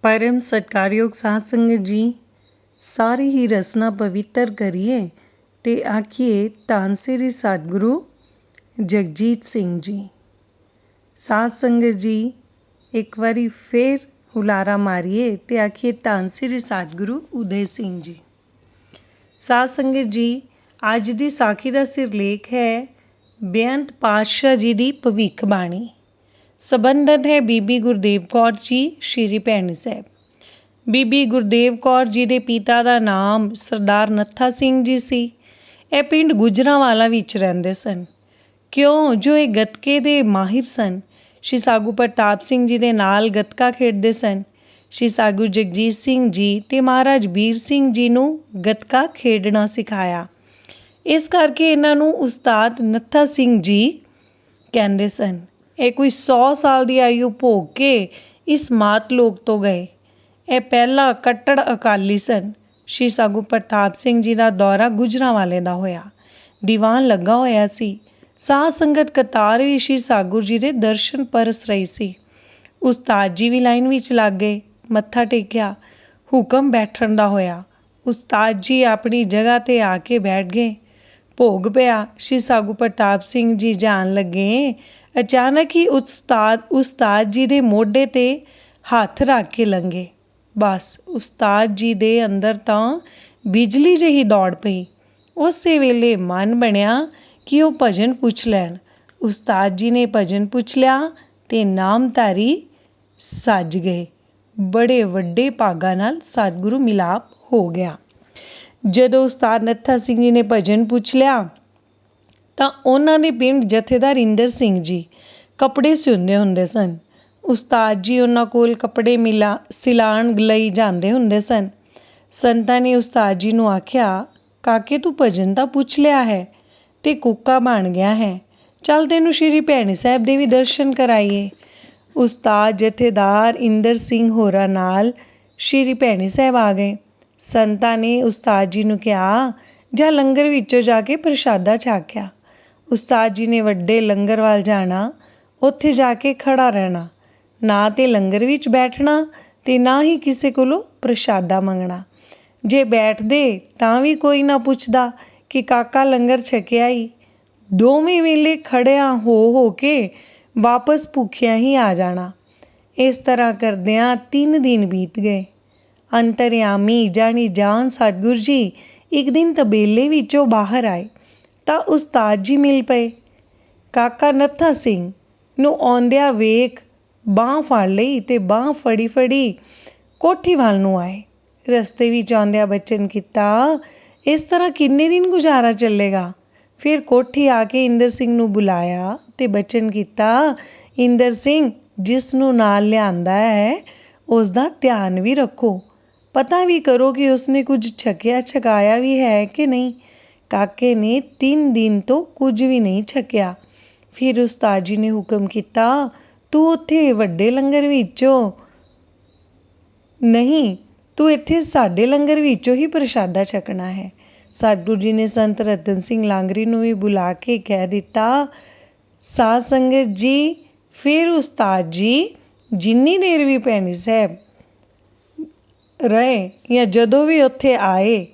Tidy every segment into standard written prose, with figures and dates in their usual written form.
परम सत्कारयोग साध संगत जी, सारी ही रसना पवित्र करिए ते आखिए धन श्री सतगुरु जगजीत सिंह जी। साध संगत जी, एक बारी फिर हुलारा मारिए ते आखिए धन श्री सतगुरु उदय सिंह जी। साध संगत जी, अज दी साखी का सिरलेख है बेअंत पातशाह जी की भविखबाणी। संबंधन है बीबी गुरदेव कौर जी, श्री भैनी साहब। बीबी गुरदेव कौर जी के पिता का नाम सरदार नत्था सिंह जी सी। ਇਹ ਪਿੰਡ ਗੁਜਰਾਂਵਾਲਾ ਵਿੱਚ ਰਹਿੰਦੇ ਸਨ। ਕਿਉਂ ਜੋ ਇਹ ਗੱਤਕੇ ਦੇ ਮਾਹਿਰ ਸਨ। ਸ਼੍ਰੀ ਸਾਗੂ ਪ੍ਰਤਾਪ ਸਿੰਘ ਜੀ ਦੇ ਨਾਲ ਗੱਤਕਾ ਖੇਡਦੇ ਸਨ। ਸ਼੍ਰੀ ਸਾਗੂ ਜਗਜੀਤ ਸਿੰਘ ਜੀ ਤੇ ਮਹਾਰਾਜ ਵੀਰ ਸਿੰਘ ਜੀ ਨੂੰ ਗੱਤਕਾ ਖੇਡਣਾ ਸਿਖਾਇਆ। ਇਸ ਕਰਕੇ ਇਹਨਾਂ ਨੂੰ ਉਸਤਾਦ ਨੱਥਾ ਸਿੰਘ ਜੀ ਕਹਿੰਦੇ ਸਨ। ਇਹ ਕੋਈ 100 ਸਾਲ ਦੀ ਆਯੂ ਭੋਗ ਕੇ ਇਸ ਮਾਤ ਲੋਕ ਤੋਂ ਗਏ। ਇਹ ਪਹਿਲਾ ਕੱਟੜ ਅਕਾਲੀ ਸਨ। ਸ਼੍ਰੀ ਸਾਗੂ ਪ੍ਰਤਾਪ ਸਿੰਘ ਜੀ ਦਾ ਦੌਰਾ ਗੁਜਰਾਂਵਾਲੇ ਦਾ ਹੋਇਆ। ਦੀਵਾਨ ਲੱਗਾ ਹੋਇਆ ਸੀ। ਸਾਧ ਸੰਗਤ ਕਤਾਰ ਵੀ ਸ਼੍ਰੀ ਸਾਗੂ ਜੀ ਦੇ ਦਰਸ਼ਨ ਪਰਸ ਰਹੀ ਸੀ। ਉਸਤਾਦ ਜੀ ਵੀ ਲਾਈਨ ਵਿੱਚ ਲੱਗ ਗਏ। ਮੱਥਾ ਟੇਕਿਆ। ਹੁਕਮ ਬੈਠਣ ਦਾ ਹੋਇਆ। ਉਸਤਾਦ ਜੀ ਆਪਣੀ ਜਗ੍ਹਾ 'ਤੇ ਆ ਕੇ ਬੈਠ ਗਏ। ਭੋਗ ਪਿਆ। ਸ਼੍ਰੀ ਸਾਗੂ ਪ੍ਰਤਾਪ ਸਿੰਘ ਜੀ ਜਾਣ ਲੱਗੇ। ਅਚਾਨਕ ਹੀ ਉਸਤਾਦ ਜੀ ਦੇ ਮੋਢੇ 'ਤੇ ਹੱਥ ਰੱਖ ਕੇ ਲੰਘੇ। ਬਸ ਉਸਤਾਦ ਜੀ ਦੇ ਅੰਦਰ ਤਾਂ ਬਿਜਲੀ ਜਿਹੀ ਦੌੜ ਪਈ। ਉਸੇ ਵੇਲੇ ਮਨ ਬਣਿਆ ਕਿ ਉਹ ਭਜਨ ਪੁੱਛ ਲੈਣ। ਉਸਤਾਦ ਜੀ ਨੇ ਭਜਨ ਪੁੱਛ ਲਿਆ ਤੇ ਨਾਮਧਾਰੀ ਸੱਜ ਗਏ। ਬੜੇ ਵੱਡੇ ਭਾਗਾਂ ਨਾਲ ਸਤਿਗੁਰੂ ਮਿਲਾਪ ਹੋ ਗਿਆ। ਜਦੋਂ ਉਸਤਾਦ ਨੱਥਾ ਸਿੰਘ ਜੀ ਨੇ ਭਜਨ ਪੁੱਛ ਲਿਆ ਤਾਂ ਉਹਨਾਂ ਦੇ ਪਿੰਡ ਜਥੇਦਾਰ ਇੰਦਰ ਸਿੰਘ ਜੀ ਕੱਪੜੇ ਸਿਉਂਦੇ ਹੁੰਦੇ ਸਨ। ਉਸਤਾਦ ਜੀ ਉਹਨਾਂ ਕੋਲ ਕੱਪੜੇ ਸਿਲਾਣ ਲਈ ਜਾਂਦੇ ਹੁੰਦੇ ਸਨ। ਸੰਤਾਂ ਨੇ ਉਸਤਾਦ ਜੀ ਨੂੰ ਆਖਿਆ, ਕਾਕੇ ਤੂੰ ਭਜਨ ਤਾਂ ਪੁੱਛ ਲਿਆ ਹੈ ਤੇ ਕੁੱਕਾ ਬਣ ਗਿਆ ਹੈ। ਚੱਲ ਤੈਨੂੰ ਸ਼੍ਰੀ ਭੈਣੀ ਸਾਹਿਬ ਦੇ ਵੀ ਦਰਸ਼ਨ ਕਰਾਈਏ। ਉਸਤਾਦ ਜਥੇਦਾਰ ਇੰਦਰ ਸਿੰਘ ਹੋਰਾਂ ਨਾਲ ਸ਼੍ਰੀ ਭੈਣੀ ਸਾਹਿਬ ਆ ਗਏ। ਸੰਤਾਂ ਨੇ ਉਸਤਾਦ ਜੀ ਨੂੰ ਕਿਹਾ, ਜਾਂ ਲੰਗਰ ਵਿੱਚੋਂ ਜਾ ਕੇ ਪ੍ਰਸ਼ਾਦਾ ਛਕਿਆ। ਉਸਤਾਦ ਜੀ ਨੇ ਵੱਡੇ ਲੰਗਰ ਵੱਲ ਜਾਣਾ। ਉੱਥੇ ਜਾ ਕੇ ਖੜਾ ਰਹਿਣਾ। ਨਾ ਤੇ ਲੰਗਰ ਵਿੱਚ ਬੈਠਣਾ ਤੇ ਨਾ ਹੀ ਕਿਸੇ ਕੋਲੋਂ ਪ੍ਰਸ਼ਾਦਾ ਮੰਗਣਾ। ਜੇ ਬੈਠਦੇ ਤਾਂ ਵੀ ਕੋਈ ਨਾ ਪੁੱਛਦਾ ਕਿ ਕਾਕਾ ਲੰਗਰ ਛਕਿਆ ਹੀ। ਦੋਵੇਂ ਵੇਲੇ ਖੜਿਆਂ ਹੋ ਕੇ ਵਾਪਸ ਭੁੱਖਿਆਂ ਹੀ ਆ ਜਾਣਾ। ਇਸ ਤਰ੍ਹਾਂ ਕਰਦਿਆਂ 3 ਦਿਨ ਬੀਤ ਗਏ। ਅੰਤਰਯਾਮੀ ਜਾਣੀ ਜਾਨ ਸਤਿਗੁਰੂ ਜੀ ਇੱਕ ਦਿਨ ਤਬੇਲੇ ਵਿੱਚੋਂ ਬਾਹਰ ਆਏ ਤਾਂ ਉਸਤਾਦ ਜੀ ਮਿਲ ਪਏ। ਕਾਕਾ ਨੱਥਾ ਸਿੰਘ ਨੂੰ ਆਉਂਦਿਆਂ ਵੇਖ ਬਾਂਹ ਫੜ ਲਈ ਤੇ ਬਾਂਹ ਫੜੀ ਕੋਠੀ ਵੱਲ ਨੂੰ ਆਏ। ਰਸਤੇ ਵਿੱਚ ਆਉਂਦਿਆਂ ਬਚਨ ਕੀਤਾ, ਇਸ ਤਰ੍ਹਾਂ ਕਿੰਨੇ ਦਿਨ ਗੁਜ਼ਾਰਾ ਚੱਲੇਗਾ। ਫਿਰ ਕੋਠੀ ਆ ਕੇ ਇੰਦਰ ਸਿੰਘ ਨੂੰ ਬੁਲਾਇਆ ਤੇ ਬਚਨ ਕੀਤਾ, ਇੰਦਰ ਸਿੰਘ ਜਿਸ ਨੂੰ ਨਾਲ ਲਿਆਂਦਾ ਹੈ ਉਸ ਦਾ ਧਿਆਨ ਵੀ ਰੱਖੋ। ਪਤਾ ਵੀ ਕਰੋ ਕਿ ਉਸਨੇ ਕੁਝ ਛਕਿਆ ਛਕਾਇਆ ਵੀ ਹੈ ਕਿ ਨਹੀਂ। ਕਾਕੇ ਨੇ 3 ਦਿਨ ਤੋਂ ਕੁਝ ਵੀ ਨਹੀਂ ਛਕਿਆ। ਫਿਰ ਉਸਤਾਦ ਜੀ ਨੇ ਹੁਕਮ ਕੀਤਾ, ਤੂੰ ਉੱਥੇ ਵੱਡੇ ਲੰਗਰ ਵਿੱਚੋਂ ਨਹੀਂ, ਤੂੰ ਇੱਥੇ ਸਾਡੇ ਲੰਗਰ ਵਿੱਚੋਂ ਹੀ ਪ੍ਰਸ਼ਾਦਾ ਛਕਣਾ ਹੈ। ਸਤਿਗੁਰੂ ਜੀ ਨੇ ਸੰਤ ਰਤਨ ਸਿੰਘ ਲਾਂਗਰੀ ਨੂੰ ਵੀ ਬੁਲਾ ਕੇ ਕਹਿ ਦਿੱਤਾ। ਸਾਧ ਸੰਗਤ ਜੀ, ਫਿਰ ਉਸਤਾਦ ਜੀ ਜਿੰਨੀ ਦੇਰ ਵੀ ਭੈਣੀ ਸਾਹਿਬ ਰਹੇ ਜਾਂ ਜਦੋਂ ਵੀ ਉੱਥੇ ਆਏ,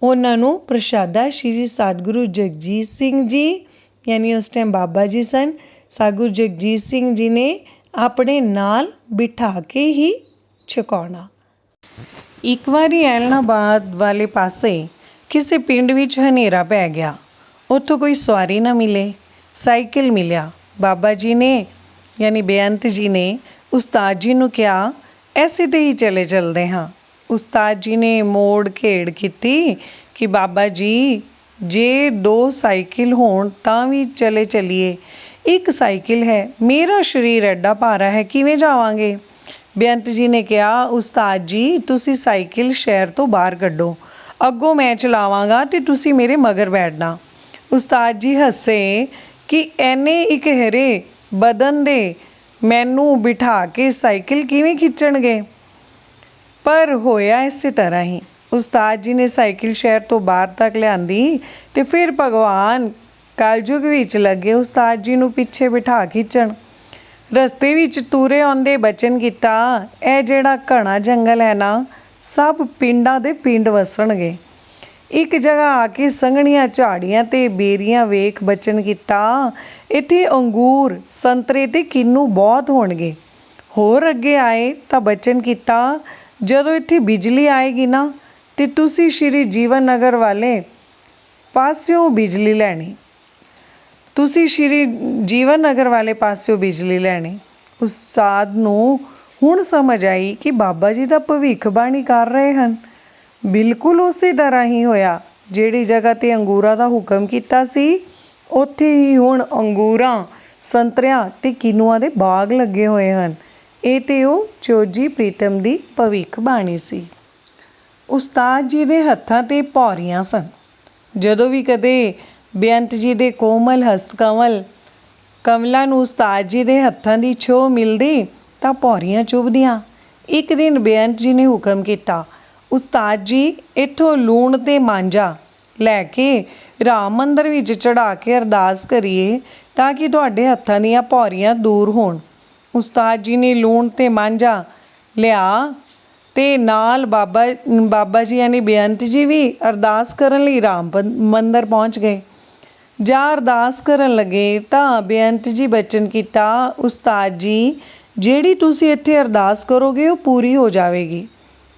ਉਹਨਾਂ ਨੂੰ ਪ੍ਰਸ਼ਾਦਾ ਸ਼੍ਰੀ ਸਤਿਗੁਰੂ ਜਗਜੀਤ ਸਿੰਘ ਜੀ ਯਾਨੀ ਉਸ ਟਾਈਮ ਬਾਬਾ ਜੀ ਸਨ, ਸਾਗੂ ਜਗਜੀਤ ਸਿੰਘ ਜੀ ਨੇ ਆਪਣੇ ਨਾਲ ਬਿਠਾ ਕੇ ਹੀ ਛਕਾਉਣਾ। ਇੱਕ ਵਾਰੀ ਐਲਨਾਬਾਦ ਵਾਲੇ ਪਾਸੇ ਕਿਸੇ ਪਿੰਡ ਵਿੱਚ ਹਨੇਰਾ ਪੈ ਗਿਆ। ਉੱਥੋਂ ਕੋਈ ਸਵਾਰੀ ਨਾ ਮਿਲੇ। ਸਾਈਕਲ ਮਿਲਿਆ। ਬਾਬਾ ਜੀ ਨੇ ਯਾਨੀ ਬੇਅੰਤ ਜੀ ਨੇ ਉਸਤਾਦ ਜੀ ਨੂੰ ਕਿਹਾ, ਐਸੇ ਤੇ ਹੀ ਚੱਲਦੇ ਹਾਂ। ਉਸਤਾਦ ਜੀ ਨੇ ਮੋੜ ਖੇੜ ਕੀਤੀ ਕਿ ਬਾਬਾ ਜੀ ਜੇ 2 ਸਾਈਕਲ ਹੋਣ ਤਾਂ ਵੀ ਚੱਲੀਏ। 1 ਸਾਈਕਲ ਹੈ, ਮੇਰਾ ਸਰੀਰ ਐਡਾ ਭਾਰਾ ਹੈ, ਕਿਵੇਂ ਜਾਵਾਂਗੇ। ਬੇਅੰਤ ਜੀ ਨੇ ਕਿਹਾ, ਉਸਤਾਦ ਜੀ ਤੁਸੀਂ ਸਾਈਕਲ ਸ਼ਹਿਰ ਤੋਂ ਬਾਹਰ ਕੱਢੋ, ਅੱਗੋਂ ਮੈਂ ਚਲਾਵਾਂਗਾ ਤੇ ਤੁਸੀਂ ਮੇਰੇ ਮਗਰ ਬੈਠਣਾ। ਉਸਤਾਦ ਜੀ ਹੱਸੇ ਕਿ ਐਨੇ ਇਕਹਿਰੇ ਬਦਨ ਦੇ ਮੈਨੂੰ ਬਿਠਾ ਕੇ ਸਾਈਕਲ ਕਿਵੇਂ ਖਿੱਚਣਗੇ। ਪਰ ਹੋਇਆ ਇਸੇ ਤਰ੍ਹਾਂ ਹੀ। ਉਸਤਾਦ ਜੀ ਨੇ ਸਾਈਕਲ ਸ਼ਹਿਰ ਤੋਂ ਬਾਹਰ ਤੱਕ ਲਿਆਂਦੀ ਤੇ ਫਿਰ ਭਗਵਾਨ ਕਲਯੁਗ ਵਿੱਚ ਲੱਗੇ ਉਸਤਾਦ ਜੀ ਨੂੰ ਪਿੱਛੇ ਬਿਠਾ ਖਿੱਚਣ। ਰਸਤੇ ਵਿੱਚ ਤੁਰੇ ਆਉਂਦੇ ਬਚਨ ਕੀਤਾ, ਇਹ ਜਿਹੜਾ ਘਣਾ ਜੰਗਲ ਹੈ ਨਾ, ਸਭ ਪਿੰਡਾਂ ਦੇ ਪਿੰਡ ਵਸਣਗੇ। ਇੱਕ ਜਗ੍ਹਾ ਆ ਕੇ ਸੰਘਣੀਆਂ ਝਾੜੀਆਂ ਤੇ ਬੇਰੀਆਂ ਵੇਖ ਬਚਨ ਕੀਤਾ, ਇੱਥੇ ਅੰਗੂਰ, ਸੰਤਰੇ ਤੇ ਕਿੰਨੂ ਬਹੁਤ ਹੋਣਗੇ। ਹੋਰ ਅੱਗੇ ਆਏ ਤਾਂ ਬਚਨ ਕੀਤਾ, ਜਦੋਂ ਇੱਥੇ ਬਿਜਲੀ ਆਏਗੀ ਨਾ, ਤੇ ਤੁਸੀਂ ਸ਼੍ਰੀ ਜੀਵਨ ਨਗਰ ਵਾਲੇ ਪਾਸਿਓਂ ਬਿਜਲੀ ਲੈਣੀ। ਉਸਤਾਦ ਨੂੰ ਹੁਣ ਸਮਝ ਆਈ ਕਿ ਬਾਬਾ ਜੀ ਦਾ ਭਵਿੱਖਬਾਣੀ ਕਰ ਰਹੇ ਹਨ। ਬਿਲਕੁਲ ਉਸੇ ਤਰ੍ਹਾਂ ਹੀ ਹੋਇਆ। ਜਿਹੜੀ ਜਗ੍ਹਾ ਤੇ ਅੰਗੂਰਾਂ ਦਾ ਹੁਕਮ ਕੀਤਾ ਸੀ, ਉੱਥੇ ਹੀ ਹੁਣ ਅੰਗੂਰਾਂ, ਸੰਤਰਿਆਂ ਤੇ ਕਿੰਨੂਆਂ ਦੇ ਬਾਗ ਲੱਗੇ ਹੋਏ ਹਨ। ਇਹ ਤੇ ਉਹ ਚੋਜੀ ਪ੍ਰੀਤਮ ਦੀ ਭਵਿੱਖਬਾਣੀ ਸੀ। ਉਸਤਾਦ ਜੀ ਦੇ ਹੱਥਾਂ ਤੇ ਭੌਰੀਆਂ ਸਨ। ਜਦੋਂ ਵੀ ਕਦੇ ਬੇਅੰਤ ਜੀ ਦੇ ਕੋਮਲ ਹਸਤ ਕਮਲਾਂ ਨੂੰ ਉਸਤਾਦ ਜੀ ਦੇ ਹੱਥਾਂ ਦੀ ਛੋਹ ਮਿਲਦੀ ਤਾਂ ਭੌਰੀਆਂ ਚੁੱਭਦੀਆਂ। ਇੱਕ ਦਿਨ ਬੇਅੰਤ ਜੀ ਨੇ ਹੁਕਮ ਕੀਤਾ, ਉਸਤਾਦ ਜੀ, ਇੱਥੋਂ ਲੂਣ ਤੇ ਮਾਂਜਾ ਲੈ ਕੇ ਰਾਮ ਮੰਦਰ ਵਿੱਚ ਚੜ੍ਹਾ ਕੇ ਅਰਦਾਸ ਕਰੀਏ ਤਾਂ ਕਿ ਤੁਹਾਡੇ ਹੱਥਾਂ ਦੀਆਂ ਭੌਰੀਆਂ ਦੂਰ ਹੋਣ। ਉਸਤਾਦ ਜੀ ਨੇ ਲੂਣ ਤੇ ਮਾਂਜਾ ਲਿਆ ਤੇ ਨਾਲ ਬਾਬਾ ਜੀ ਯਾਨੀ ਬੇਅੰਤ ਜੀ ਵੀ ਅਰਦਾਸ ਕਰਨ ਲਈ ਰਾਮ ਮੰਦਰ ਪਹੁੰਚ ਗਏ। ਜਾਂ ਅਰਦਾਸ ਕਰਨ ਲੱਗੇ ਤਾਂ ਬੇਅੰਤ ਜੀ ਬਚਨ ਕੀਤਾ, ਉਸਤਾਦ ਜੀ, ਜਿਹੜੀ ਤੁਸੀਂ ਇੱਥੇ ਅਰਦਾਸ ਕਰੋਗੇ ਉਹ ਪੂਰੀ ਹੋ ਜਾਵੇਗੀ।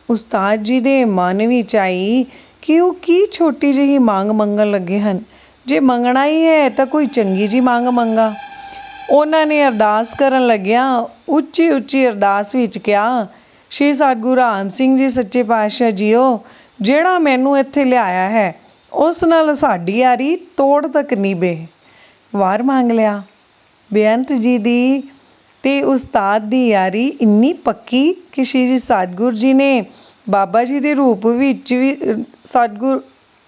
ਉਸਤਾਦ ਜੀ ਦੇ ਮਨ ਵਿੱਚ ਆਈ ਕਿ ਉਹ ਕੀ ਛੋਟੀ ਜਿਹੀ ਮੰਗ ਮੰਗਣ ਲੱਗੇ ਹਨ। ਜੇ ਮੰਗਣਾ ਹੀ ਹੈ ਤਾਂ ਕੋਈ ਚੰਗੀ ਜਿਹੀ ਮੰਗ ਮੰਗਾ। ਉਹਨਾਂ ਨੇ ਅਰਦਾਸ ਕਰਨ ਲੱਗਿਆਂ ਉੱਚੀ ਉੱਚੀ ਅਰਦਾਸ ਵਿੱਚ ਕਿਹਾ, ਸ਼੍ਰੀ ਸਤਿਗੁਰੂ ਰਾਮ ਸਿੰਘ ਜੀ ਸੱਚੇ ਪਾਤਸ਼ਾਹ ਜੀਓ, ਜਿਹੜਾ ਮੈਨੂੰ ਇੱਥੇ ਲਿਆਇਆ ਹੈ ਉਸ ਨਾਲ ਸਾਡੀ ਯਾਰੀ ਤੋੜ ਤੱਕ ਨਿਭੇ। ਵਰ ਮੰਗ ਲਿਆ। ਬੇਅੰਤ ਜੀ ਦੀ ਤੇ ਉਸਤਾਦ ਦੀ ਯਾਰੀ ਇੰਨੀ ਪੱਕੀ ਕਿ ਸ਼੍ਰੀ ਸਤਿਗੁਰੂ ਜੀ ਨੇ ਬਾਬਾ ਜੀ ਦੇ ਰੂਪ ਵਿੱਚ ਵੀ ਸਤਿਗੁਰੂ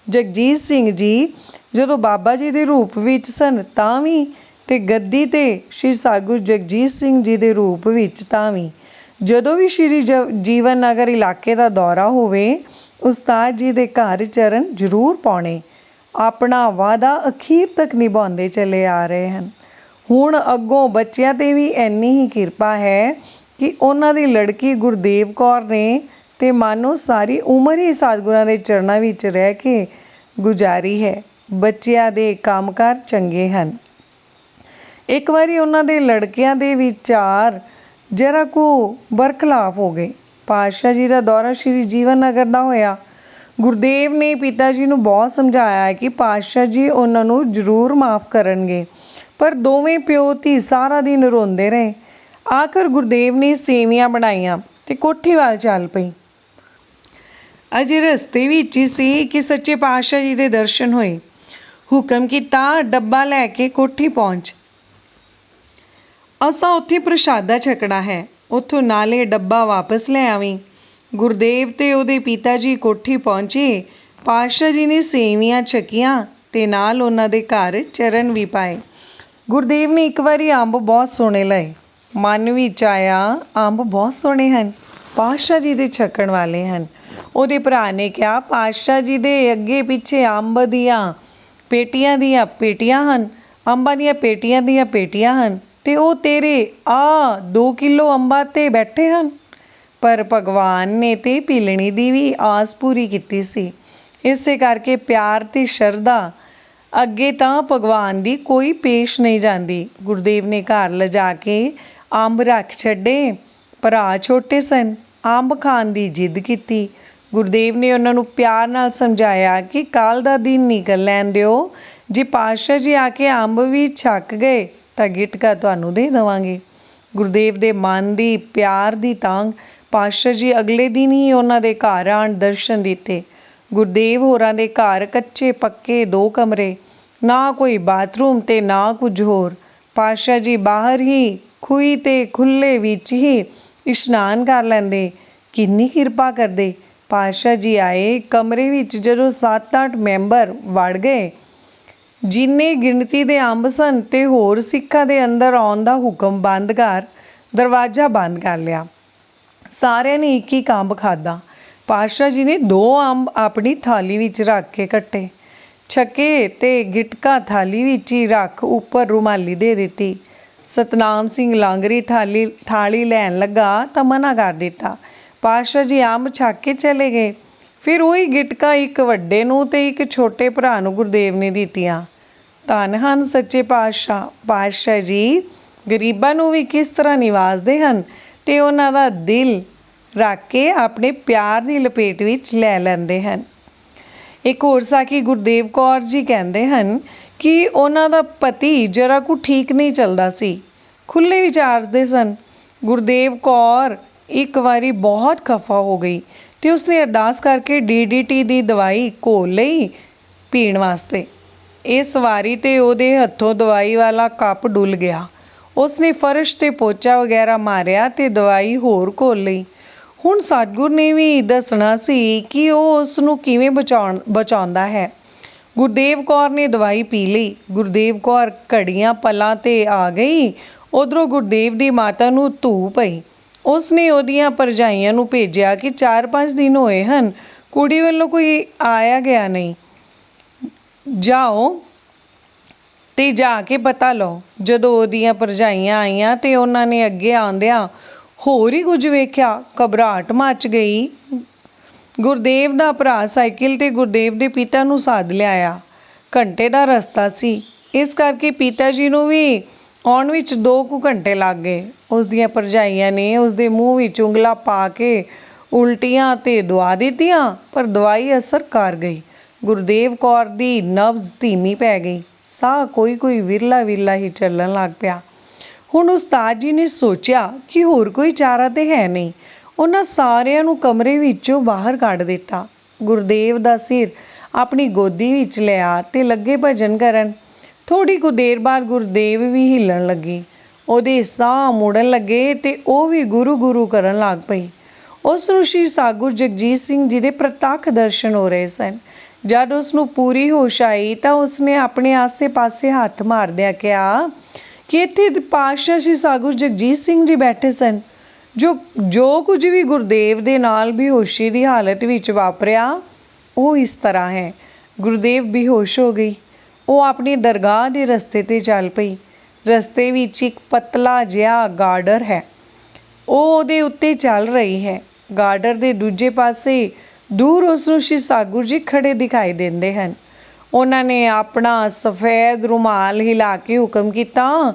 ਜਗਜੀਤ ਸਿੰਘ ਜੀ ਜਦੋਂ ਬਾਬਾ ਜੀ ਦੇ ਰੂਪ ਵਿੱਚ ਸਨ ਤਾਂ ਵੀ, ਤੇ ਗੱਦੀ ਤੇ ਸ਼੍ਰੀ ਸਤਿਗੁਰੂ ਜਗਜੀਤ ਸਿੰਘ ਜੀ ਦੇ ਰੂਪ ਵਿੱਚ ਤਾਂ ਵੀ। ਜਦੋਂ ਵੀ ਸ਼੍ਰੀ ਜੀਵਨ ਨਗਰ ਇਲਾਕੇ ਦਾ ਦੌਰਾ ਹੋਵੇ, ਉਸਤਾਦ ਜੀ ਦੇ ਘਰ ਚਰਨ ਜ਼ਰੂਰ ਪਾਉਣੇ। ਆਪਣਾ ਵਾਅਦਾ ਅਖੀਰ ਤੱਕ ਨਿਭਾਉਂਦੇ ਚਲੇ ਆ ਰਹੇ ਹਨ। ਹੁਣ ਅੱਗੋਂ ਬੱਚਿਆਂ ਤੇ ਵੀ ਇੰਨੀ ਹੀ ਕਿਰਪਾ ਹੈ ਕਿ ਉਹਨਾਂ ਦੀ ਲੜਕੀ ਗੁਰਦੇਵ ਕੌਰ ਨੇ ਤੇ ਮਾਨੋ ਸਾਰੀ ਉਮਰ ਹੀ ਸਤਿਗੁਰਾਂ ਦੇ ਚਰਨਾਂ ਵਿੱਚ ਰਹਿ ਕੇ ਗੁਜ਼ਾਰੀ ਹੈ। ਬੱਚਿਆਂ ਦੇ ਕੰਮਕਾਰ ਚੰਗੇ ਹਨ। ਇੱਕ ਵਾਰੀ ਉਹਨਾਂ ਦੇ ਲੜਕਿਆਂ ਦੇ ਵਿਚਾਰ ਜ਼ਰਾ ਕੁ ਬਰਖਲਾਫ ਹੋ ਗਏ। ਪਾਤਸ਼ਾਹ ਜੀ ਦਾ ਦੌਰਾ ਸ਼੍ਰੀ ਜੀਵਨ ਨਗਰ ਦਾ ਹੋਇਆ। ਗੁਰਦੇਵ ਨੇ ਪਿਤਾ ਜੀ ਨੂੰ ਬਹੁਤ ਸਮਝਾਇਆ ਕਿ ਪਾਤਸ਼ਾਹ ਜੀ ਉਹਨਾਂ ਨੂੰ ਜ਼ਰੂਰ ਮਾਫ਼ ਕਰਨਗੇ, ਪਰ ਦੋਵੇਂ ਪਿਓ ਧੀ ਸਾਰਾ ਦਿਨ ਰੋਂਦੇ ਰਹੇ। ਆਖਰ ਗੁਰਦੇਵ ਨੇ ਸੇਵੀਆਂ ਬਣਾਈਆਂ ਤੇ ਕੋਠੀ ਵੱਲ ਚੱਲ ਪਈ। ਅਜੇ ਰਸਤੇ ਵਿੱਚ ਹੀ ਸੀ ਕਿ ਸੱਚੇ ਪਾਤਸ਼ਾਹ ਜੀ ਦੇ ਦਰਸ਼ਨ ਹੋਏ। ਹੁਕਮ ਕੀਤਾ, ਡੱਬਾ ਲੈ ਕੇ ਕੋਠੀ ਪਹੁੰਚ। ਅਸਾਂ ਉੱਥੇ ਪ੍ਰਸ਼ਾਦਾ ਛਕਣਾ ਹੈ, ਉੱਥੋਂ ਨਾਲੇ ਡੱਬਾ ਵਾਪਸ ਲੈ ਆਵੀਂ। ਗੁਰਦੇਵ ਤੇ ਉਹਦੇ ਪਿਤਾ ਜੀ ਕੋਠੀ ਪਹੁੰਚੇ। ਪਾਤਸ਼ਾਹ ਜੀ ਨੇ ਸੇਵੀਆਂ ਛਕੀਆਂ ਤੇ ਨਾਲ ਉਹਨਾਂ ਦੇ ਘਰ ਚਰਨ ਵੀ ਪਾਏ। ਗੁਰਦੇਵ ਨੇ ਇੱਕ ਵਾਰੀ ਅੰਬ ਬਹੁਤ ਸੋਹਣੇ ਲਏ। ਮਨ ਵਿੱਚ ਆਇਆ, ਅੰਬ ਬਹੁਤ ਸੋਹਣੇ ਹਨ, ਪਾਤਸ਼ਾਹ ਜੀ ਦੇ ਛਕਣ ਵਾਲੇ ਹਨ। ਉਹਦੇ ਭਰਾ ਨੇ ਕਿਹਾ, ਪਾਤਸ਼ਾਹ ਜੀ ਦੇ ਅੱਗੇ ਪਿੱਛੇ ਅੰਬ ਦੀਆਂ ਪੇਟੀਆਂ ਦੀਆਂ ਪੇਟੀਆਂ ਹਨ, ਅੰਬਾਂ ਦੀਆਂ ਪੇਟੀਆਂ ਦੀਆਂ ਪੇਟੀਆਂ ਹਨ, ਤੇ ਉਹ ਤੇਰੇ 2 ਕਿਲੋ ਅੰਬਾਂ ਤੇ ਬੈਠੇ ਹਨ। ਪਰ ਭਗਵਾਨ ਨੇ ਤੇ ਭੀਲਣੀ ਦੀ ਵੀ ਆਸ ਪੂਰੀ ਕੀਤੀ ਸੀ। ਇਸੇ ਕਰਕੇ ਪਿਆਰ ਤੇ ਸ਼ਰਧਾ ਅੱਗੇ ਤਾਂ ਭਗਵਾਨ ਦੀ ਕੋਈ ਪੇਸ਼ ਨਹੀਂ ਜਾਂਦੀ। ਗੁਰਦੇਵ ਨੇ ਘਰ ਲਿਜਾ ਕੇ ਅੰਬ ਰੱਖ ਛੱਡੇ। ਭਰਾ ਛੋਟੇ ਸਨ, ਅੰਬ ਖਾਣ ਦੀ ਜਿੱਦ ਕੀਤੀ। ਗੁਰਦੇਵ ਨੇ ਉਹਨਾਂ ਨੂੰ ਪਿਆਰ ਨਾਲ ਸਮਝਾਇਆ ਕਿ ਕੱਲ੍ਹ ਦਾ ਦਿਨ ਨਿਕਲ ਲੈਣ ਦਿਓ, ਜੇ ਪਾਤਸ਼ਾਹ ਜੀ ਆ ਕੇ ਅੰਬ ਵੀ ਛਕ ਗਏ ਤਾਂ ਗਿਟਕਾ ਤੁਹਾਨੂੰ ਦੇ ਦੇਵਾਂਗੇ। ਗੁਰਦੇਵ ਦੇ ਮਨ ਦੀ ਪਿਆਰ ਦੀ ਤਾਂਘ ਪਾਤਸ਼ਾਹ ਜੀ ਅਗਲੇ ਦਿਨ ਹੀ ਉਹਨਾਂ ਦੇ ਘਰ ਆਣ ਦਰਸ਼ਨ ਦਿੱਤੇ। ਗੁਰਦੇਵ ਹੋਰਾਂ ਦੇ ਘਰ ਕੱਚੇ ਪੱਕੇ 2 ਕਮਰੇ, ਨਾ ਕੋਈ ਬਾਥਰੂਮ ਤੇ ਨਾ ਕੁਝ ਹੋਰ। ਪਾਤਸ਼ਾਹ ਜੀ ਬਾਹਰ ਹੀ ਖੂਹੀ ਤੇ ਖੁੱਲ੍ਹੇ ਵਿੱਚ ਹੀ ਇਸ਼ਨਾਨ ਕਰ ਲੈਂਦੇ। ਕਿੰਨੀ ਕਿਰਪਾ ਕਰਦੇ। ਪਾਤਸ਼ਾਹ ਜੀ ਆਏ। ਕਮਰੇ ਵਿੱਚ ਜਦੋਂ 7-8 ਮੈਂਬਰ ਵੜ ਗਏ, ਜਿੰਨੇ ਗਿਣਤੀ ਦੇ ਅੰਬ ਸਨ, ਤੇ ਹੋਰ ਸਿੱਖਾਂ ਦੇ ਅੰਦਰ ਆਉਣ ਦਾ ਹੁਕਮ ਬੰਦ ਕਰ ਦਰਵਾਜ਼ਾ ਬੰਦ ਕਰ ਲਿਆ। ਸਾਰਿਆਂ ਨੇ ਇੱਕ ਇੱਕ ਅੰਬ ਖਾਧਾ। ਪਾਤਸ਼ਾਹ ਜੀ ਨੇ 2 ਅੰਬ ਆਪਣੀ ਥਾਲੀ ਵਿੱਚ ਰੱਖ ਕੇ ਕੱਟੇ, ਛਕੇ ਤੇ ਗਿਟਕਾ ਥਾਲੀ ਵਿੱਚ ਹੀ ਰੱਖ ਉੱਪਰ ਰੁਮਾਲੀ ਦੇ ਦਿੱਤੀ। ਸਤਨਾਮ ਸਿੰਘ ਲਾਂਗਰੀ ਥਾਲੀ ਲੈਣ ਲੱਗਾ ਤਾਂ ਮਨਾ ਕਰ ਦਿੱਤਾ। ਪਾਤਸ਼ਾਹ ਜੀ ਅੰਬ ਛਕ ਕੇ ਚਲੇ ਗਏ। ਫਿਰ ਉਹੀ ਗਿਟਕਾਂ ਇੱਕ ਵੱਡੇ ਨੂੰ ਤੇ ਇੱਕ ਛੋਟੇ ਭਰਾ ਨੂੰ ਗੁਰਦੇਵ ਨੇ ਦਿੱਤੀਆਂ। ਧੰਨ ਹਨ ਸੱਚੇ ਪਾਤਸ਼ਾਹ। ਪਾਤਸ਼ਾਹ ਜੀ ਗਰੀਬਾਂ ਨੂੰ ਵੀ ਕਿਸ ਤਰ੍ਹਾਂ ਨਿਵਾਜਦੇ ਹਨ ਤੇ ਉਹਨਾਂ ਦਾ ਦਿਲ ਰੱਖ ਕੇ ਆਪਣੇ ਪਿਆਰ ਦੀ ਲਪੇਟ ਵਿੱਚ ਲੈ ਲੈਂਦੇ ਹਨ। ਇੱਕ ਹੋਰ ਸਾਖੀ ਗੁਰਦੇਵ ਕੌਰ ਜੀ ਕਹਿੰਦੇ ਹਨ ਕਿ ਉਹਨਾਂ ਦਾ ਪਤੀ ਜਰਾ ਕੁ ਠੀਕ ਨਹੀਂ ਚੱਲਦਾ ਸੀ, ਖੁੱਲ੍ਹੇ ਵਿਚਾਰਦੇ ਸਨ। ਗੁਰਦੇਵ ਕੌਰ ਇੱਕ ਵਾਰੀ ਬਹੁਤ ਖਫਾ ਹੋ ਗਈ ਤੇ ਉਸਨੇ ਅਰਦਾਸ ਕਰਕੇ DDT ਦੀ ਦਵਾਈ ਘੋਲ ਲਈ ਪੀਣ ਵਾਸਤੇ। ਇਸ ਵਾਰੀ ਤੇ ਉਹਦੇ ਹੱਥੋਂ ਦਵਾਈ ਵਾਲਾ ਕੱਪ ਡੁੱਲ ਗਿਆ। ਉਸਨੇ ਫਰਸ਼ ਤੇ ਪੋਚਾ ਵਗੈਰਾ ਮਾਰਿਆ ਤੇ ਦਵਾਈ ਹੋਰ ਘੋਲ ਲਈ। ਹੁਣ ਸਤਿਗੁਰ ਨੇ ਵੀ ਦੱਸਣਾ ਸੀ ਕਿ ਉਹ ਉਸ ਨੂੰ ਕਿਵੇਂ ਬਚਾਉਂਦਾ ਹੈ। ਗੁਰਦੇਵ ਕੌਰ ਨੇ ਦਵਾਈ ਪੀ ਲਈ। ਗੁਰਦੇਵ ਕੌਰ ਘੜੀਆਂ ਪਲਾਂ ਤੇ ਆ ਗਈ। ਉਧਰੋਂ ਗੁਰਦੇਵ ਦੀ ਮਾਤਾ ਨੂੰ ਧੂ ਪਈ। ਉਸਨੇ ਉਹਦੀਆਂ ਭਰਜਾਈਆਂ ਨੂੰ ਭੇਜਿਆ ਕਿ 4-5 ਦਿਨ ਹੋਏ ਹਨ, ਕੁੜੀ ਵੱਲੋਂ ਕੋਈ ਆਇਆ ਗਿਆ ਨਹੀਂ, ਜਾਓ ਤੇ ਜਾ ਕੇ ਪਤਾ ਲਓ। ਜਦੋਂ ਉਹਦੀਆਂ ਭਰਜਾਈਆਂ ਆਈਆਂ ਤੇ ਉਹਨਾਂ ਨੇ ਅੱਗੇ ਆਉਂਦਿਆਂ ਹੋਰ ਹੀ ਕੁਝ ਵੇਖਿਆ। ਘਬਰਾਹਟ ਮੱਚ ਗਈ। ਗੁਰਦੇਵ ਦਾ ਭਰਾ ਸਾਈਕਲ ਤੇ ਗੁਰਦੇਵ ਦੇ ਪਿਤਾ ਨੂੰ ਸੱਦ ਲਿਆਇਆ। ਘੰਟੇ ਦਾ ਰਸਤਾ ਸੀ, ਇਸ ਕਰਕੇ ਪਿਤਾ ਜੀ ਨੂੰ ਵੀ ਆਉਣ ਵਿੱਚ 2 ਕੁ ਘੰਟੇ ਲੱਗ ਗਏ। ਉਸ ਦੀਆਂ ਭਰਜਾਈਆਂ ਨੇ ਉਸਦੇ ਮੂੰਹ ਵਿੱਚ ਉਂਗਲਾਂ ਪਾ ਕੇ ਉਲਟੀਆਂ ਤੇ ਦਵਾ ਦਿੱਤੀਆਂ, ਪਰ ਦਵਾਈ ਅਸਰ ਕਰ ਗਈ। ਗੁਰਦੇਵ ਕੌਰ ਦੀ ਨਬਜ਼ ਧੀਮੀ ਪੈ ਗਈ। ਸਾਹ ਕੋਈ ਵਿਰਲਾ ਹੀ ਚੱਲਣ ਲੱਗ ਪਿਆ। ਹੁਣ ਉਸਤਾਦ ਜੀ ਨੇ ਸੋਚਿਆ ਕਿ ਹੋਰ ਕੋਈ ਚਾਰਾ ਤੇ ਹੈ ਨਹੀਂ। ਉਹਨਾਂ ਸਾਰਿਆਂ ਨੂੰ ਕਮਰੇ ਵਿੱਚੋਂ ਬਾਹਰ ਕੱਢ ਦਿੱਤਾ। ਗੁਰਦੇਵ ਦਾ ਸਿਰ ਆਪਣੀ ਗੋਦੀ ਵਿੱਚ ਲਿਆ ਤੇ ਲੱਗੇ ਭਜਨ ਕਰਨ। ਥੋੜ੍ਹੀ ਕੁ ਦੇਰ ਬਾਅਦ ਗੁਰਦੇਵ ਵੀ ਹਿੱਲਣ ਲੱਗੀ। ਉਹਦੇ ਸਾਹ ਮੁੜਨ ਲੱਗੇ ਤੇ ਉਹ ਵੀ ਗੁਰੂ ਕਰਨ ਲੱਗ ਪਈ। ਉਸ ਨੂੰ ਸ਼੍ਰੀ ਸਾਗੁਰ ਜਗਜੀਤ ਸਿੰਘ ਜੀ ਦੇ ਪ੍ਰਤੱਖ ਦਰਸ਼ਨ ਹੋ ਰਹੇ ਸਨ। ਜਦ ਉਸ ਨੂੰ ਪੂਰੀ ਹੋਸ਼ ਆਈ ਤਾਂ ਉਸਨੇ ਆਪਣੇ ਆਸੇ-ਪਾਸੇ ਹੱਥ ਮਾਰਦਿਆਂ ਕਿਹਾ ਕਿ ਇੱਥੇ ਪਾਤਸ਼ਾਹ ਸ਼੍ਰੀ ਸਾਗੁਰ ਜਗਜੀਤ ਸਿੰਘ ਜੀ ਬੈਠੇ ਸਨ। ਜੋ ਕੁਝ ਵੀ ਗੁਰਦੇਵ ਦੇ ਨਾਲ ਬੇਹੋਸ਼ੀ ਦੀ ਹਾਲਤ ਵਿੱਚ ਵਾਪਰਿਆ ਉਹ ਇਸ ਤਰ੍ਹਾਂ ਹੈ। ਗੁਰਦੇਵ ਬੇਹੋਸ਼ ਹੋ ਗਈ। ਉਹ ਆਪਣੀ ਦਰਗਾਹ ਦੇ ਰਸਤੇ ਤੇ ਚੱਲ ਪਈ। ਰਸਤੇ ਵਿੱਚ ਇੱਕ ਪਤਲਾ ਜਿਹਾ ਗਾਰਡਰ ਹੈ। ਉਹ ਉਹਦੇ ਉੱਤੇ ਚੱਲ ਰਹੀ ਹੈ। ਗਾਰਡਰ ਦੇ ਦੂਜੇ ਪਾਸੇ ਦੂਰ ਉਸ ਨੂੰ ਸ਼੍ਰੀ ਸਾਗੁਰ ਜੀ ਖੜੇ ਦਿਖਾਈ ਦਿੰਦੇ ਹਨ। ਉਹਨਾਂ ਨੇ ਆਪਣਾ ਸਫੈਦ ਰੁਮਾਲ ਹਿਲਾ ਕੇ ਹੁਕਮ ਕੀਤਾ,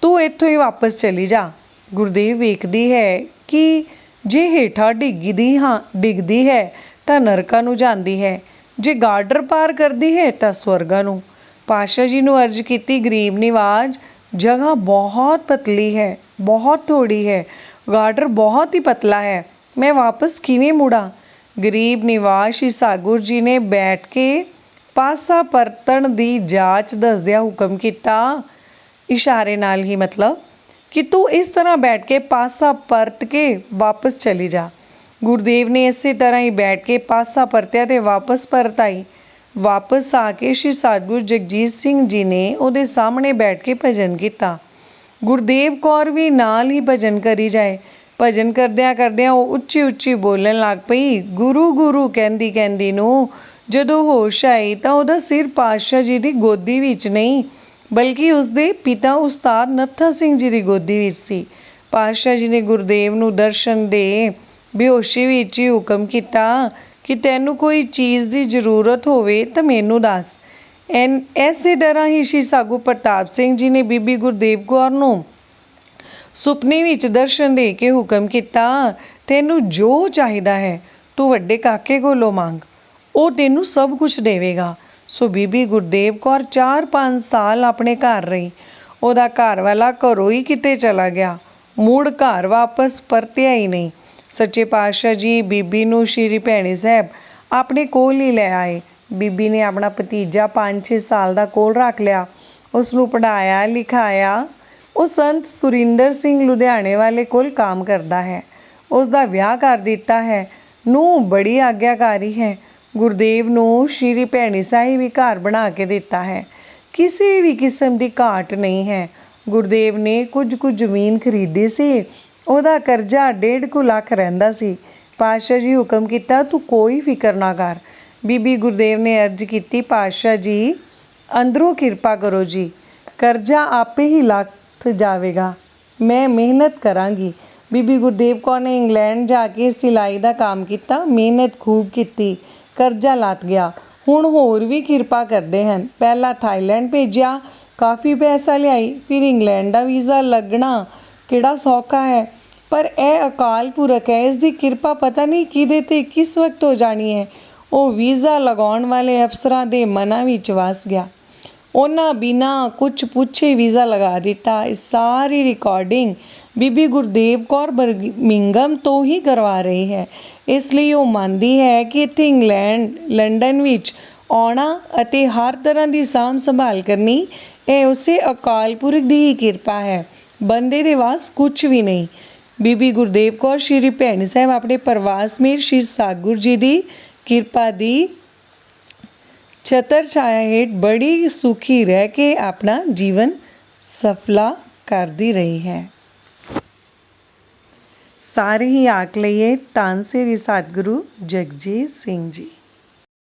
ਤੂੰ ਇੱਥੋਂ ਹੀ ਵਾਪਸ ਚਲੀ ਜਾ। ਗੁਰਦੇਵ ਵੇਖਦੀ ਹੈ ਕਿ ਜੇ ਹੇਠਾਂ ਡਿੱਗਦੀ ਹੈ ਤਾਂ ਨਰਕਾਂ ਨੂੰ ਜਾਂਦੀ ਹੈ, ਜੇ ਗਾਰਡਰ ਪਾਰ ਕਰਦੀ ਹੈ ਤਾਂ ਸਵਰਗਾਂ ਨੂੰ। ਪਾਤਸ਼ਾਹ ਜੀ ਨੂੰ ਅਰਜ਼ ਕੀਤੀ, ਗਰੀਬ ਨਿਵਾਜ, ਜਗ੍ਹਾ ਬਹੁਤ ਪਤਲੀ ਹੈ, ਬਹੁਤ ਥੋੜ੍ਹੀ ਹੈ, ਗਾਰਡਰ ਬਹੁਤ ਹੀ ਪਤਲਾ ਹੈ, ਮੈਂ ਵਾਪਸ ਕਿਵੇਂ ਮੁੜਾਂ। ਗਰੀਬ ਨਿਵਾਜ ਸ਼੍ਰੀ ਸਾਗੁਰ ਜੀ ਨੇ ਬੈਠ ਕੇ ਪਾਸਾ ਪਰਤਣ ਦੀ ਜਾਚ ਦੱਸਦਿਆਂ ਹੁਕਮ ਕੀਤਾ, ਇਸ਼ਾਰੇ ਨਾਲ ਹੀ ਮਤਲਬ ਕਿ ਤੂੰ ਇਸ ਤਰ੍ਹਾਂ ਬੈਠ ਕੇ ਪਾਸਾ ਪਰਤ ਕੇ ਵਾਪਸ ਚਲੀ ਜਾ। ਗੁਰਦੇਵ ਨੇ ਇਸੇ ਤਰ੍ਹਾਂ ਹੀ ਬੈਠ ਕੇ ਪਾਸਾ ਪਰਤਿਆ ਤੇ ਵਾਪਸ ਪਰਤ ਆਈ। ਵਾਪਸ ਆ ਕੇ ਸ਼੍ਰੀ ਸਾਗੁਰ ਜਗਜੀਤ ਸਿੰਘ ਜੀ ਨੇ ਉਹਦੇ ਸਾਹਮਣੇ ਬੈਠ ਕੇ ਭਜਨ ਕੀਤਾ। ਗੁਰਦੇਵ ਕੌਰ ਵੀ ਨਾਲ ਹੀ ਭਜਨ ਕਰੀ ਜਾਏ। ਭਜਨ ਕਰਦਿਆਂ ਉਹ ਉੱਚੀ ਬੋਲਣ ਲੱਗ ਪਈ। ਗੁਰੂ ਕਹਿੰਦੀ ਨੂੰ ਜਦੋਂ ਹੋਸ਼ ਆਈ ਤਾਂ ਉਹਦਾ ਸਿਰ ਪਾਤਸ਼ਾਹ ਜੀ ਦੀ ਗੋਦੀ ਵਿੱਚ ਨਹੀਂ, ਬਲਕਿ ਉਸਦੇ ਪਿਤਾ ਉਸਤਾਦ ਨੱਥਾ ਸਿੰਘ ਜੀ ਦੀ ਗੋਦੀ ਵਿੱਚ ਸੀ। ਪਾਤਸ਼ਾਹ ਜੀ ਨੇ ਗੁਰਦੇਵ ਨੂੰ ਦਰਸ਼ਨ ਦੇ ਬੇਹੋਸ਼ੀ ਵਿੱਚ ਹੀ ਹੁਕਮ ਕੀਤਾ ਕਿ ਤੈਨੂੰ ਕੋਈ ਚੀਜ਼ ਦੀ ਜ਼ਰੂਰਤ ਹੋਵੇ ਤਾਂ ਮੈਨੂੰ ਦੱਸ। ਇਸੇ ਤਰ੍ਹਾਂ ਹੀ ਸ਼੍ਰੀ ਸਾਗੂ ਪ੍ਰਤਾਪ ਸਿੰਘ ਜੀ ਨੇ ਬੀਬੀ ਗੁਰਦੇਵ ਕੌਰ ਨੂੰ ਸੁਪਨੇ ਵਿੱਚ ਦਰਸ਼ਨ ਦੇ ਕੇ ਹੁਕਮ ਕੀਤਾ, ਤੈਨੂੰ ਜੋ ਚਾਹੀਦਾ ਹੈ ਤੂੰ ਵੱਡੇ ਕਾਕੇ ਕੋਲੋਂ ਮੰਗ, ਉਹ ਤੈਨੂੰ ਸਭ ਕੁਝ ਦੇਵੇਗਾ। ਸੋ ਬੀਬੀ ਗੁਰਦੇਵ ਕੌਰ 4-5 ਸਾਲ ਆਪਣੇ ਘਰ ਰਹੀ। ਉਹਦਾ ਘਰ ਵਾਲਾ ਘਰੋਂ ਹੀ ਕਿਤੇ ਚਲਾ ਗਿਆ, ਮੁੜ ਘਰ ਵਾਪਸ ਪਰਤਿਆ ਹੀ ਨਹੀਂ। ਸੱਚੇ ਪਾਤਸ਼ਾਹ ਜੀ ਬੀਬੀ ਨੂੰ ਸ਼੍ਰੀ ਭੈਣੀ ਸਾਹਿਬ ਆਪਣੇ ਕੋਲ ਹੀ ਲੈ ਆਏ। ਬੀਬੀ ਨੇ ਆਪਣਾ ਭਤੀਜਾ 5-6 ਸਾਲ ਦਾ ਕੋਲ ਰੱਖ ਲਿਆ, ਉਸ ਨੂੰ ਪੜ੍ਹਾਇਆ ਲਿਖਾਇਆ। ਉਹ ਸੰਤ ਸੁਰਿੰਦਰ ਸਿੰਘ ਲੁਧਿਆਣੇ ਵਾਲੇ ਕੋਲ ਕੰਮ ਕਰਦਾ ਹੈ। ਉਸ ਦਾ ਵਿਆਹ ਕਰ ਦਿੱਤਾ ਹੈ। ਨੂੰਹ ਬੜੀ ਆਗਿਆਕਾਰੀ ਹੈ। ਗੁਰਦੇਵ ਨੂੰ ਸ਼੍ਰੀ ਭੈਣੀ ਸਾਹਿਬ ਹੀ ਘਰ ਬਣਾ ਕੇ ਦਿੱਤਾ ਹੈ। ਕਿਸੇ ਵੀ ਕਿਸਮ ਦੀ ਘਾਟ ਨਹੀਂ ਹੈ। ਗੁਰਦੇਵ ਨੇ ਕੁਝ ਕੁ ਜ਼ਮੀਨ ਖਰੀਦੀ ਸੀ। ਉਹਦਾ ਕਰਜ਼ਾ 1.5 ਲੱਖ ਰਹਿੰਦਾ ਸੀ। ਪਾਤਸ਼ਾਹ ਜੀ ਹੁਕਮ ਕੀਤਾ, ਤੂੰ ਕੋਈ ਫਿਕਰ ਨਾ ਕਰ। ਬੀਬੀ ਗੁਰਦੇਵ ਨੇ ਅਰਜ਼ ਕੀਤੀ, ਪਾਤਸ਼ਾਹ ਜੀ ਅੰਦਰੋਂ ਕਿਰਪਾ ਕਰੋ ਜੀ, ਕਰਜ਼ਾ ਆਪੇ ਹੀ ਲੱਥ ਜਾਵੇਗਾ। ਮੈਂ ਮਿਹਨਤ ਕਰਾਂਗੀ। ਬੀਬੀ ਗੁਰਦੇਵ ਕੌਰ ਨੇ ਇੰਗਲੈਂਡ ਜਾ ਕੇ ਸਿਲਾਈ ਦਾ ਕੰਮ ਕੀਤਾ। ਮਿਹਨਤ ਖੂਬ ਕੀਤੀ। ਕਰਜ਼ਾ ਲੱਥ ਗਿਆ। ਹੁਣ ਹੋਰ ਵੀ ਕਿਰਪਾ ਕਰਦੇ ਹਨ। ਪਹਿਲਾਂ ਥਾਈਲੈਂਡ ਭੇਜਿਆ, ਕਾਫੀ ਪੈਸਾ ਲਿਆਈ। ਫਿਰ ਇੰਗਲੈਂਡ ਦਾ ਵੀਜ਼ਾ ਲੱਗਣਾ ਕਿਹੜਾ ਸੌਖਾ ਹੈ। ਪਰ ਇਹ ਅਕਾਲ ਪੁਰਖ ਹੈ, ਇਸ ਦੀ ਕਿਰਪਾ ਪਤਾ ਨਹੀਂ ਕਿਹਦੇ 'ਤੇ ਕਿਸ ਵਕਤ ਹੋ ਜਾਣੀ ਹੈ। ਉਹ ਵੀਜ਼ਾ ਲਗਾਉਣ ਵਾਲੇ ਅਫਸਰਾਂ ਦੇ ਮਨਾਂ ਵਿੱਚ ਵਸ ਗਿਆ। ਉਹਨਾਂ ਬਿਨਾਂ ਕੁਝ ਪੁੱਛੇ ਵੀਜ਼ਾ ਲਗਾ ਦਿੱਤਾ। ਇਹ ਸਾਰੀ ਰਿਕਾਰਡਿੰਗ ਬੀਬੀ ਗੁਰਦੇਵ ਕੌਰ ਬਰਮਿੰਘਮ ਤੋਂ ਹੀ ਕਰਵਾ ਰਹੀ ਹੈ। ਇਸ ਲਈ ਉਹ ਮੰਨਦੀ ਹੈ ਕਿ ਇੱਥੇ ਇੰਗਲੈਂਡ, ਲੰਡਨ ਵਿੱਚ ਆਉਣਾ ਅਤੇ ਹਰ ਤਰ੍ਹਾਂ ਦੀ ਸਾਂਭ ਸੰਭਾਲ ਕਰਨੀ, ਇਹ ਉਸੇ ਅਕਾਲ ਪੁਰਖ ਦੀ ਹੀ ਕਿਰਪਾ ਹੈ। ਬੰਦੇ ਦੇ ਵੱਸ ਕੁਝ ਵੀ ਨਹੀਂ। ਬੀਬੀ ਗੁਰਦੇਵ ਕੌਰ ਸ਼੍ਰੀ ਭੈਣੀ ਸਾਹਿਬ ਆਪਣੇ ਪਰਿਵਾਰ ਸਮੇਤ ਸ਼੍ਰੀ ਸਤਿਗੁਰੂ ਜੀ ਦੀ ਕਿਰਪਾ ਦੀ ਛਤਰ ਛਾਇਆ ਹੇਠ ਬੜੀ ਸੁਖੀ ਰਹਿ ਕੇ ਆਪਣਾ ਜੀਵਨ ਸਫਲਾ ਕਰਦੀ ਰਹੀ ਹੈ। ਸਾਰੇ ਹੀ ਆਖ ਲਈਏ, ਧੰਨ ਸ੍ਰੀ ਸਤਿਗੁਰੂ ਜਗਜੀਤ ਸਿੰਘ ਜੀ।